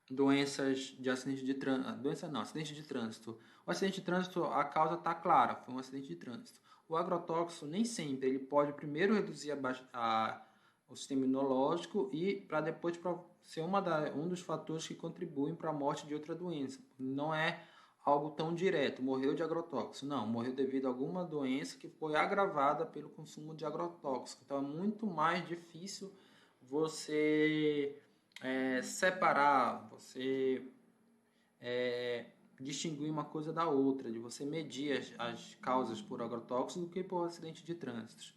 doenças de acidente de trânsito, acidente de trânsito. O acidente de trânsito, a causa está clara, foi um acidente de trânsito. o agrotóxico nem sempre, ele pode primeiro reduzir o sistema imunológico e para depois ser um dos fatores que contribuem para a morte de outra doença. Não é algo tão direto, morreu de agrotóxico. Não, morreu devido a alguma doença que foi agravada pelo consumo de agrotóxico. Então é muito mais difícil você separar, você distinguir uma coisa da outra, de você medir as causas por agrotóxicos do que por acidente de trânsito.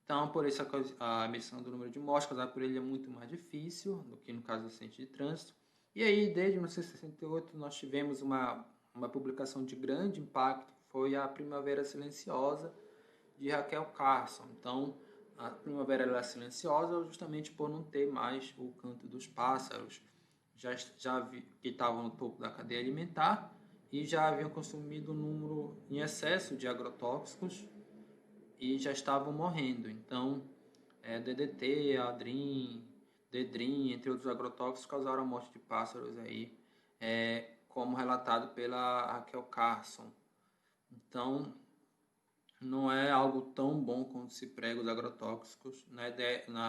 Então, por isso a medição do número de mortes causada por ele é muito mais difícil do que no caso do acidente de trânsito. E aí, desde 1968, nós tivemos uma publicação de grande impacto, que foi a Primavera Silenciosa, de Raquel Carson. Então, a Primavera era silenciosa justamente por não ter mais o canto dos pássaros, que estavam no topo da cadeia alimentar e já haviam consumido um número em excesso de agrotóxicos e já estavam morrendo. Então, DDT, Adrim, Dedrim, entre outros agrotóxicos, causaram a morte de pássaros aí, como relatado pela Raquel Carson. Então, não é algo tão bom quanto se prega os agrotóxicos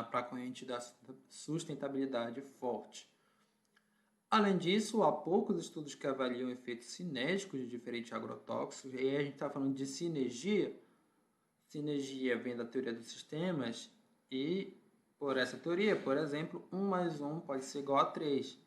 para a corrente da sustentabilidade forte. Além disso, há poucos estudos que avaliam efeitos sinérgicos de diferentes agrotóxicos, e aí a gente está falando de sinergia. Sinergia vem da teoria dos sistemas, e por essa teoria, por exemplo, 1 mais 1 pode ser igual a 3.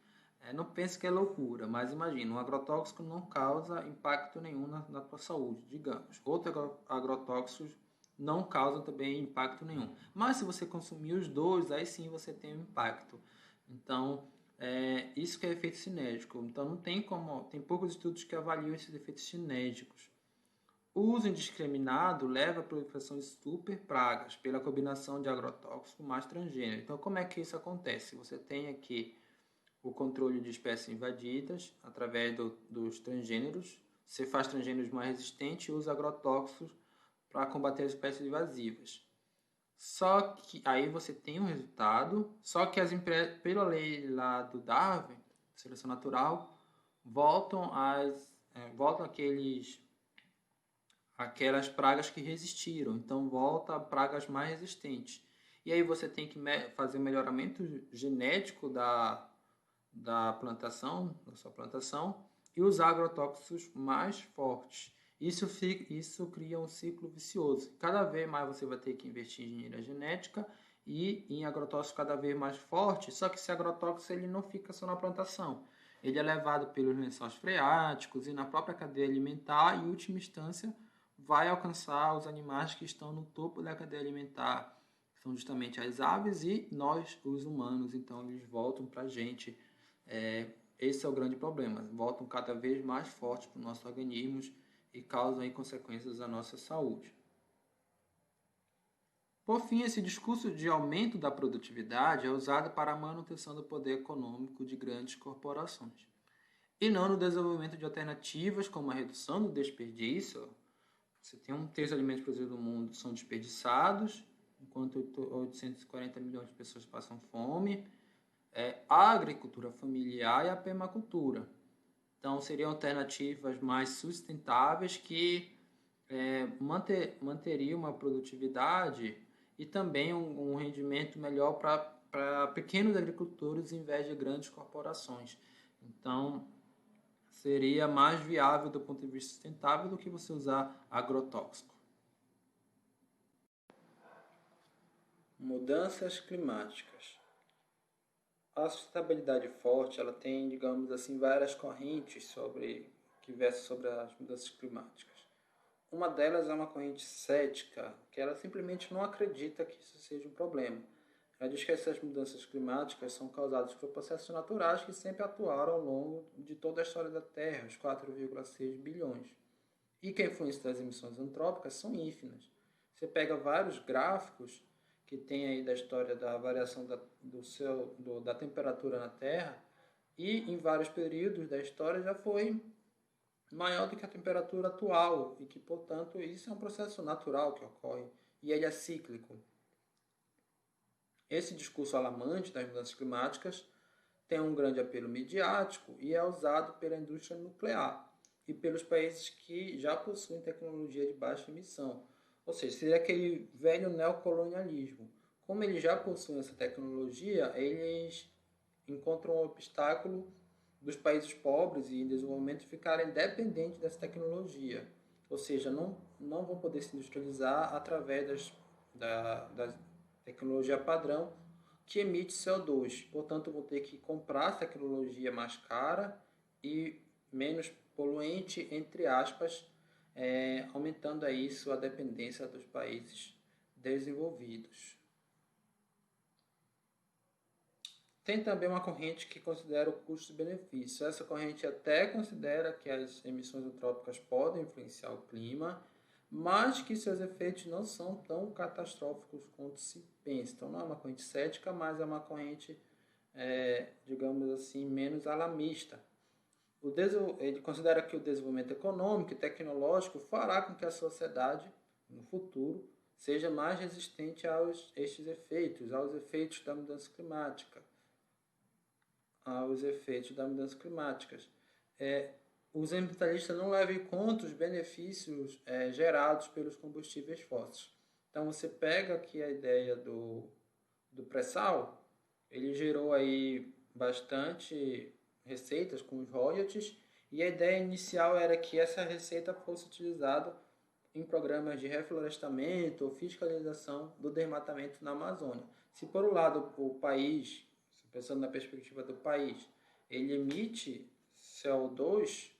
Não pense que é loucura, mas imagina, um agrotóxico não causa impacto nenhum na tua saúde, digamos. Outros agrotóxicos não causam também impacto nenhum. Mas se você consumir os dois, aí sim você tem um impacto. Então, isso que é efeito sinérgico. Então, não tem como, tem poucos estudos que avaliam esses efeitos sinérgicos. O uso indiscriminado leva à proliferação de superpragas pela combinação de agrotóxico mais transgênero. Então, como é que isso acontece? Você tem aqui o controle de espécies invadidas através dos transgêneros. Você faz transgêneros mais resistentes e usa agrotóxicos para combater as espécies invasivas. Só que aí você tem um resultado, só que pela lei lá do Darwin, seleção natural, voltam aquelas pragas que resistiram. Então volta a pragas mais resistentes. E aí você tem que fazer um melhoramento genético da plantação, da sua plantação, e usar agrotóxicos mais fortes. Isso cria um ciclo vicioso. Cada vez mais você vai ter que investir em engenharia genética e em agrotóxicos cada vez mais fortes, só que esse agrotóxico ele não fica só na plantação. Ele é levado pelos lençóis freáticos e na própria cadeia alimentar e, em última instância, vai alcançar os animais que estão no topo da cadeia alimentar. São justamente as aves e nós, os humanos. Então, eles voltam para a gente. Esse é o grande problema. Voltam cada vez mais fortes para os nossos organismos e causam aí consequências à nossa saúde. Por fim, esse discurso de aumento da produtividade é usado para a manutenção do poder econômico de grandes corporações, e não no desenvolvimento de alternativas como a redução do desperdício. Você tem 1/3 dos alimentos produzidos no mundo são desperdiçados, enquanto 840 milhões de pessoas passam fome. A agricultura familiar e a permacultura. Então, seriam alternativas mais sustentáveis que manteriam uma produtividade e também um rendimento melhor para pequenos agricultores em vez de grandes corporações. Então, seria mais viável do ponto de vista sustentável do que você usar agrotóxico. Mudanças climáticas. A sustentabilidade forte, ela tem, digamos assim, várias correntes que versam sobre as mudanças climáticas. Uma delas é uma corrente cética, que ela simplesmente não acredita que isso seja um problema. Ela diz que essas mudanças climáticas são causadas por processos naturais que sempre atuaram ao longo de toda a história da Terra, os 4,6 bilhões. E que a influência das emissões antrópicas são ínfimas. Você pega vários gráficos que tem aí da história da variação da temperatura na Terra, e em vários períodos da história já foi maior do que a temperatura atual, e que, portanto, isso é um processo natural que ocorre, e ele é cíclico. Esse discurso alarmante das mudanças climáticas tem um grande apelo midiático e é usado pela indústria nuclear e pelos países que já possuem tecnologia de baixa emissão. Ou seja, seria aquele velho neocolonialismo. Como eles já possuem essa tecnologia, eles encontram um obstáculo dos países pobres e em desenvolvimento ficarem dependentes dessa tecnologia. Ou seja, não vão poder se industrializar através da tecnologia padrão que emite CO2. Portanto, vão ter que comprar tecnologia mais cara e menos poluente, entre aspas, aumentando aí sua dependência dos países desenvolvidos. Tem também uma corrente que considera o custo-benefício. Essa corrente até considera que as emissões antrópicas podem influenciar o clima, mas que seus efeitos não são tão catastróficos quanto se pensa. Então não é uma corrente cética, mas é uma corrente, digamos assim, menos alarmista. Ele considera que o desenvolvimento econômico e tecnológico fará com que a sociedade, no futuro, seja mais resistente aos efeitos da mudança climática. Os ambientalistas não levam em conta os benefícios gerados pelos combustíveis fósseis. Então você pega aqui a ideia do pré-sal, ele gerou aí bastante receitas com os royalties, e a ideia inicial era que essa receita fosse utilizada em programas de reflorestamento ou fiscalização do desmatamento na Amazônia. Se por um lado o país, pensando na perspectiva do país, ele emite CO2,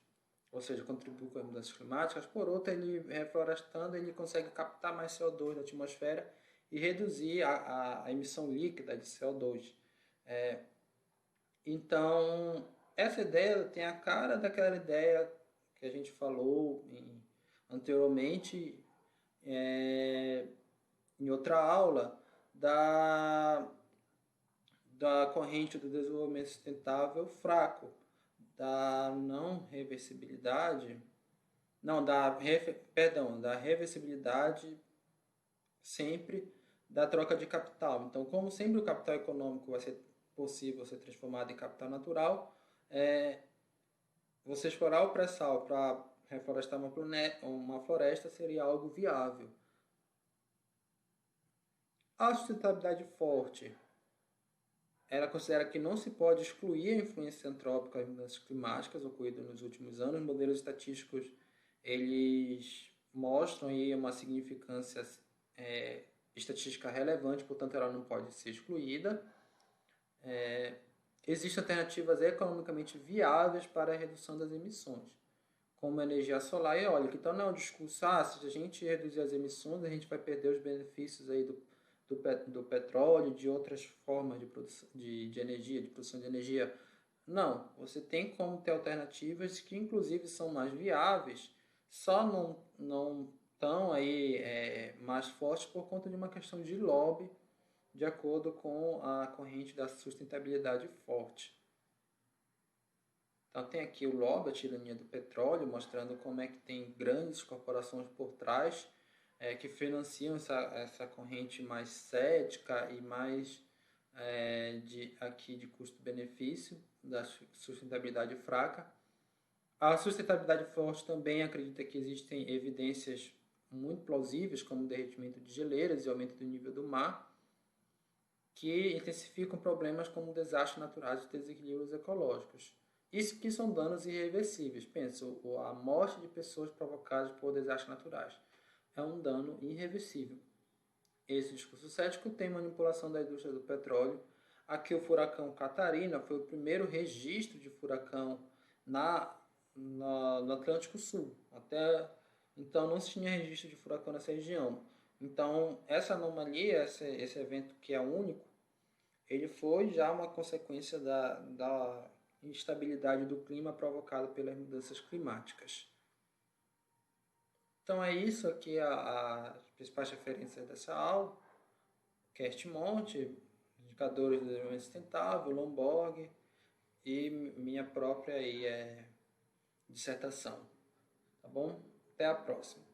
ou seja, contribui com as mudanças climáticas, por outro, ele reflorestando, ele consegue captar mais CO2 da atmosfera e reduzir a emissão líquida de CO2. Então, essa ideia tem a cara daquela ideia que a gente falou anteriormente em outra aula da corrente do desenvolvimento sustentável fraco, da não reversibilidade, não, da reversibilidade sempre da troca de capital. Então, como sempre o capital econômico vai ser possível ser transformado em capital natural, você explorar o pré-sal para reflorestar uma floresta seria algo viável. A sustentabilidade forte, ela considera que não se pode excluir a influência antrópica das mudanças climáticas ocorridas nos últimos anos. Modelos estatísticos, eles mostram aí uma significância estatística relevante, portanto ela não pode ser excluída. Existem alternativas economicamente viáveis para a redução das emissões, como a energia solar e eólica. Então não é um discurso, se a gente reduzir as emissões, a gente vai perder os benefícios aí do petróleo, de outras formas de produção de energia, de produção de energia. Não, você tem como ter alternativas que inclusive são mais viáveis, só não estão aí mais fortes por conta de uma questão de lobby, de acordo com a corrente da sustentabilidade forte. Então tem aqui o lobby, a tirania do petróleo, mostrando como é que tem grandes corporações por trás que financiam essa corrente mais cética e mais de custo-benefício, da sustentabilidade fraca. A sustentabilidade forte também acredita que existem evidências muito plausíveis, como o derretimento de geleiras e aumento do nível do mar, que intensificam problemas como desastres naturais e desequilíbrios ecológicos. Isso que são danos irreversíveis. Pensa, a morte de pessoas provocadas por desastres naturais é um dano irreversível. Esse discurso cético tem manipulação da indústria do petróleo. Aqui o furacão Catarina foi o primeiro registro de furacão no Atlântico Sul. Até então não se tinha registro de furacão nessa região. Então essa anomalia, esse evento que é único, ele foi já uma consequência da instabilidade do clima provocada pelas mudanças climáticas. Então é isso aqui as principais referências dessa aula. Cast-Monte, indicadores de desenvolvimento sustentável, Lomborg e minha própria dissertação. Tá bom? Até a próxima.